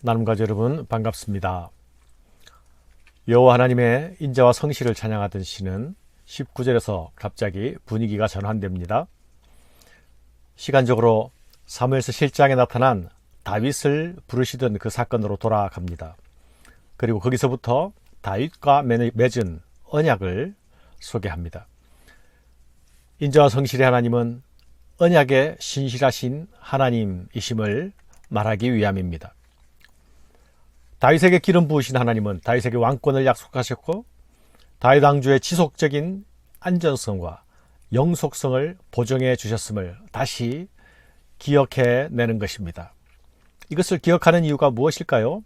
나눔가족 여러분 반갑습니다. 여호와 하나님의 인자와 성실을 찬양하던 시는 19절에서 갑자기 분위기가 전환됩니다. 시간적으로 사무엘서 실장에 나타난 다윗을 부르시던 그 사건으로 돌아갑니다. 그리고 거기서부터 다윗과 맺은 언약을 소개합니다. 인자와 성실의 하나님은 언약에 신실하신 하나님이심을 말하기 위함입니다. 다윗에게 기름 부으신 하나님은 다윗에게 왕권을 약속하셨고 다윗 왕조의 지속적인 안전성과 영속성을 보증해 주셨음을 다시 기억해내는 것입니다. 이것을 기억하는 이유가 무엇일까요?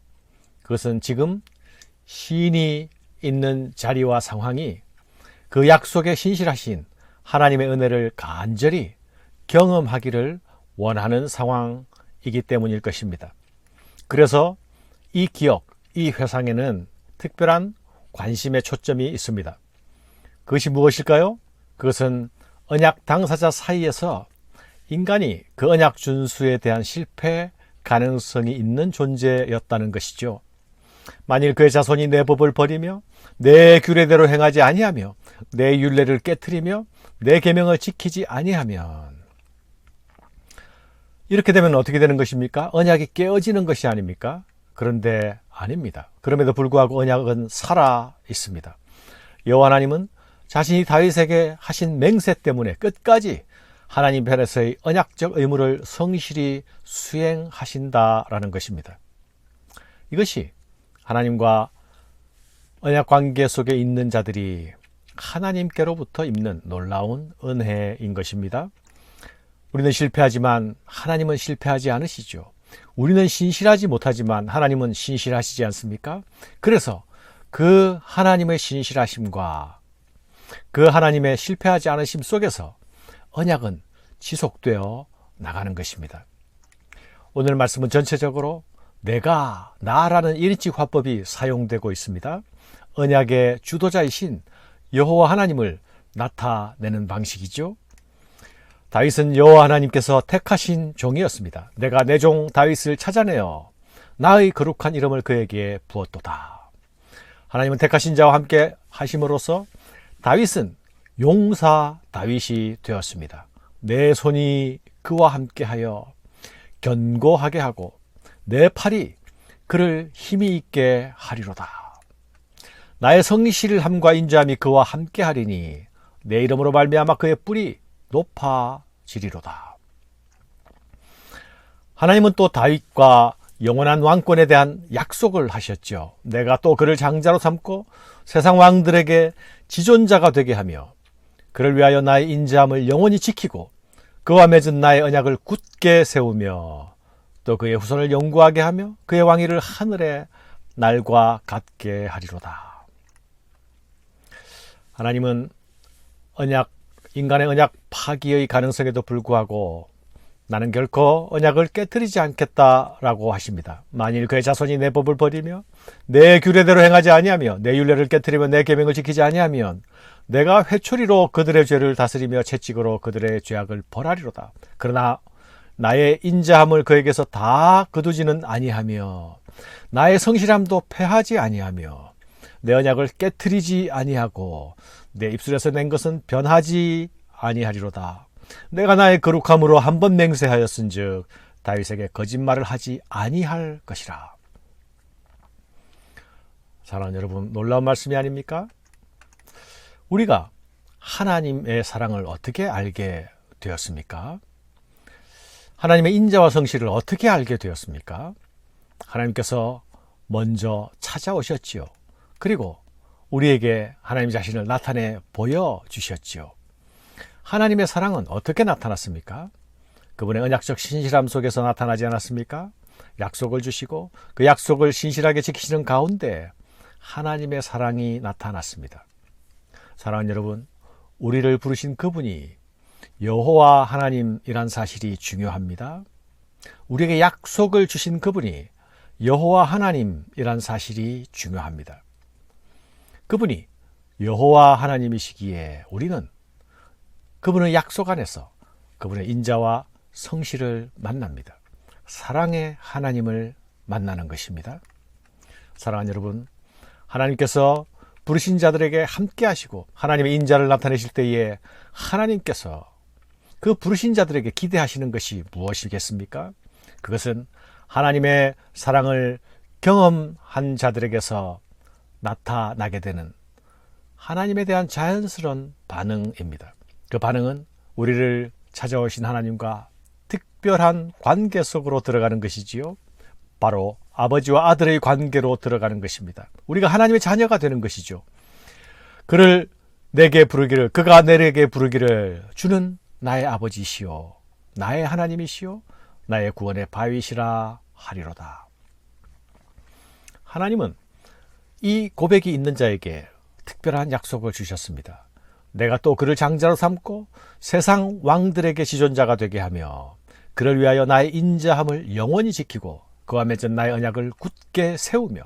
그것은 지금 시인이 있는 자리와 상황이 그 약속에 신실하신 하나님의 은혜를 간절히 경험하기를 원하는 상황이기 때문일 것입니다. 그래서 이 기억, 이 회상에는 특별한 관심의 초점이 있습니다. 그것이 무엇일까요? 그것은 언약 당사자 사이에서 인간이 그 언약 준수에 대한 실패 가능성이 있는 존재였다는 것이죠. 만일 그의 자손이 내 법을 버리며 내 규례대로 행하지 아니하며 내 율례를 깨트리며 내 계명을 지키지 아니하면 이렇게 되면 어떻게 되는 것입니까? 언약이 깨어지는 것이 아닙니까? 그런데 아닙니다. 그럼에도 불구하고 언약은 살아 있습니다. 여호와 하나님은 자신이 다윗에게 하신 맹세 때문에 끝까지 하나님 편에서의 언약적 의무를 성실히 수행하신다라는 것입니다. 이것이 하나님과 언약 관계 속에 있는 자들이 하나님께로부터 입는 놀라운 은혜인 것입니다. 우리는 실패하지만 하나님은 실패하지 않으시죠. 우리는 신실하지 못하지만 하나님은 신실하시지 않습니까? 그래서 그 하나님의 신실하심과 그 하나님의 실패하지 않으심 속에서 언약은 지속되어 나가는 것입니다. 오늘 말씀은 전체적으로 나라는 1인칭 화법이 사용되고 있습니다. 언약의 주도자이신 여호와 하나님을 나타내는 방식이죠. 다윗은 여호와 하나님께서 택하신 종이었습니다. 내가 내 종 다윗을 찾아내어 나의 거룩한 이름을 그에게 부었도다. 하나님은 택하신 자와 함께 하심으로써 다윗은 용사 다윗이 되었습니다. 내 손이 그와 함께하여 견고하게 하고 내 팔이 그를 힘이 있게 하리로다. 나의 성실함과 인자함이 그와 함께하리니 내 이름으로 말미암아 그의 뿔이 높아지리로다. 하나님은 또 다윗과 영원한 왕권에 대한 약속을 하셨죠. 내가 또 그를 장자로 삼고 세상 왕들에게 지존자가 되게 하며 그를 위하여 나의 인자함을 영원히 지키고 그와 맺은 나의 언약을 굳게 세우며 또 그의 후손을 영구하게 하며 그의 왕위를 하늘의 날과 같게 하리로다. 하나님은 인간의 언약 파기의 가능성에도 불구하고 나는 결코 언약을 깨트리지 않겠다라고 하십니다. 만일 그의 자손이 내 법을 버리며 내 규례대로 행하지 아니하며 내 율례를 깨트리며 내 계명을 지키지 아니하면 내가 회초리로 그들의 죄를 다스리며 채찍으로 그들의 죄악을 벌하리로다. 그러나 나의 인자함을 그에게서 다 거두지는 아니하며 나의 성실함도 패하지 아니하며 내 언약을 깨트리지 아니하고 내 입술에서 낸 것은 변하지 아니하리로다. 내가 나의 거룩함으로 한 번 맹세하였은즉 다윗에게 거짓말을 하지 아니할 것이라. 사랑하는 여러분, 놀라운 말씀이 아닙니까? 우리가 하나님의 사랑을 어떻게 알게 되었습니까? 하나님의 인자와 성실을 어떻게 알게 되었습니까? 하나님께서 먼저 찾아오셨지요. 그리고 우리에게 하나님 자신을 나타내 보여주셨지요. 하나님의 사랑은 어떻게 나타났습니까? 그분의 언약적 신실함 속에서 나타나지 않았습니까? 약속을 주시고 그 약속을 신실하게 지키시는 가운데 하나님의 사랑이 나타났습니다. 사랑하는 여러분, 우리를 부르신 그분이 여호와 하나님이란 사실이 중요합니다. 우리에게 약속을 주신 그분이 여호와 하나님이란 사실이 중요합니다. 그분이 여호와 하나님이시기에 우리는 그분의 약속 안에서 그분의 인자와 성실을 만납니다. 사랑의 하나님을 만나는 것입니다. 사랑하는 여러분, 하나님께서 부르신 자들에게 함께 하시고 하나님의 인자를 나타내실 때에 하나님께서 그 부르신 자들에게 기대하시는 것이 무엇이겠습니까? 그것은 하나님의 사랑을 경험한 자들에게서 나타나게 되는 하나님에 대한 자연스러운 반응입니다. 그 반응은 우리를 찾아오신 하나님과 특별한 관계 속으로 들어가는 것이지요. 바로 아버지와 아들의 관계로 들어가는 것입니다. 우리가 하나님의 자녀가 되는 것이죠. 그를 내게 부르기를, 그가 내게 부르기를 주는 나의 아버지시요 나의 하나님이시요 나의 구원의 바위시라 하리로다. 하나님은 이 고백이 있는 자에게 특별한 약속을 주셨습니다. 내가 또 그를 장자로 삼고 세상 왕들에게 지존자가 되게 하며 그를 위하여 나의 인자함을 영원히 지키고 그와 맺은 나의 언약을 굳게 세우며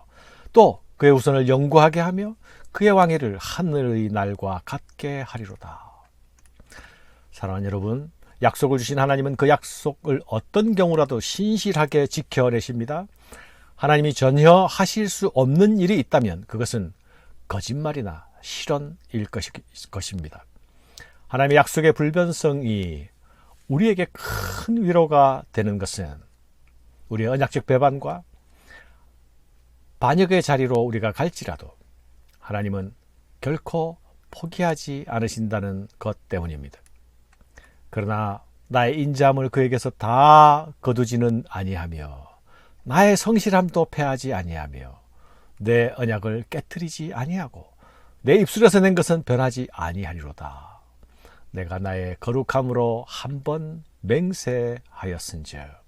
또 그의 후손을 영구하게 하며 그의 왕위를 하늘의 날과 같게 하리로다. 사랑하는 여러분, 약속을 주신 하나님은 그 약속을 어떤 경우라도 신실하게 지켜내십니다. 하나님이 전혀 하실 수 없는 일이 있다면 그것은 거짓말이나 실언일 것입니다. 하나님의 약속의 불변성이 우리에게 큰 위로가 되는 것은 우리의 언약적 배반과 반역의 자리로 우리가 갈지라도 하나님은 결코 포기하지 않으신다는 것 때문입니다. 그러나 나의 인자함을 그에게서 다 거두지는 아니하며 나의 성실함도 패하지 아니하며 내 언약을 깨뜨리지 아니하고 내 입술에서 낸 것은 변하지 아니하리로다. 내가 나의 거룩함으로 한 번 맹세하였은즉.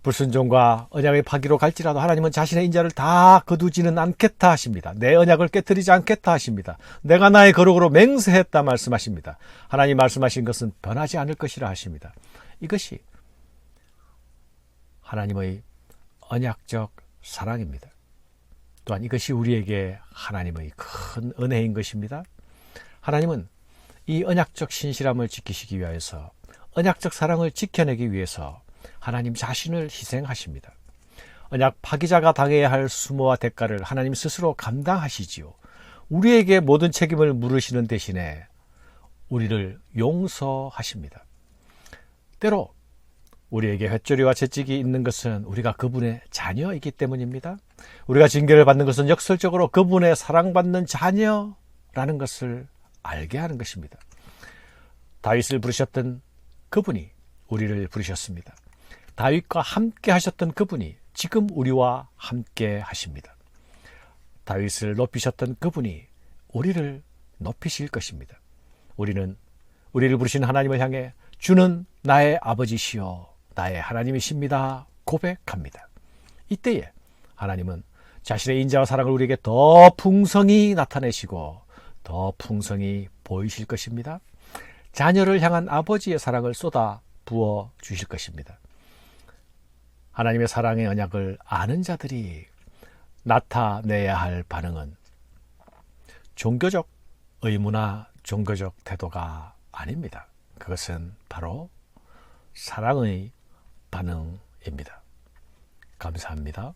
불순종과 언약의 파기로 갈지라도 하나님은 자신의 인자를 다 거두지는 않겠다 하십니다. 내 언약을 깨뜨리지 않겠다 하십니다. 내가 나의 거룩으로 맹세했다 말씀하십니다. 하나님 말씀하신 것은 변하지 않을 것이라 하십니다. 이것이 하나님의 언약적 사랑입니다. 또한 이것이 우리에게 하나님의 큰 은혜인 것입니다. 하나님은 이 언약적 신실함을 지키시기 위해서, 언약적 사랑을 지켜내기 위해서 하나님 자신을 희생하십니다. 언약 파기자가 당해야 할 수모와 대가를 하나님 스스로 감당하시지요. 우리에게 모든 책임을 물으시는 대신에 우리를 용서하십니다. 때로 우리에게 횟조리와 채찍이 있는 것은 우리가 그분의 자녀이기 때문입니다. 우리가 징계를 받는 것은 역설적으로 그분의 사랑받는 자녀라는 것을 알게 하는 것입니다. 다윗을 부르셨던 그분이 우리를 부르셨습니다. 다윗과 함께 하셨던 그분이 지금 우리와 함께 하십니다. 다윗을 높이셨던 그분이 우리를 높이실 것입니다. 우리는 우리를 부르신 하나님을 향해 주는 나의 아버지시요 나의 하나님이십니다 고백합니다. 이때에 하나님은 자신의 인자와 사랑을 우리에게 더 풍성히 나타내시고 더 풍성히 보이실 것입니다. 자녀를 향한 아버지의 사랑을 쏟아 부어 주실 것입니다. 하나님의 사랑의 언약을 아는 자들이 나타내야 할 반응은 종교적 의무나 종교적 태도가 아닙니다. 그것은 바로 사랑의 반응입니다. 감사합니다.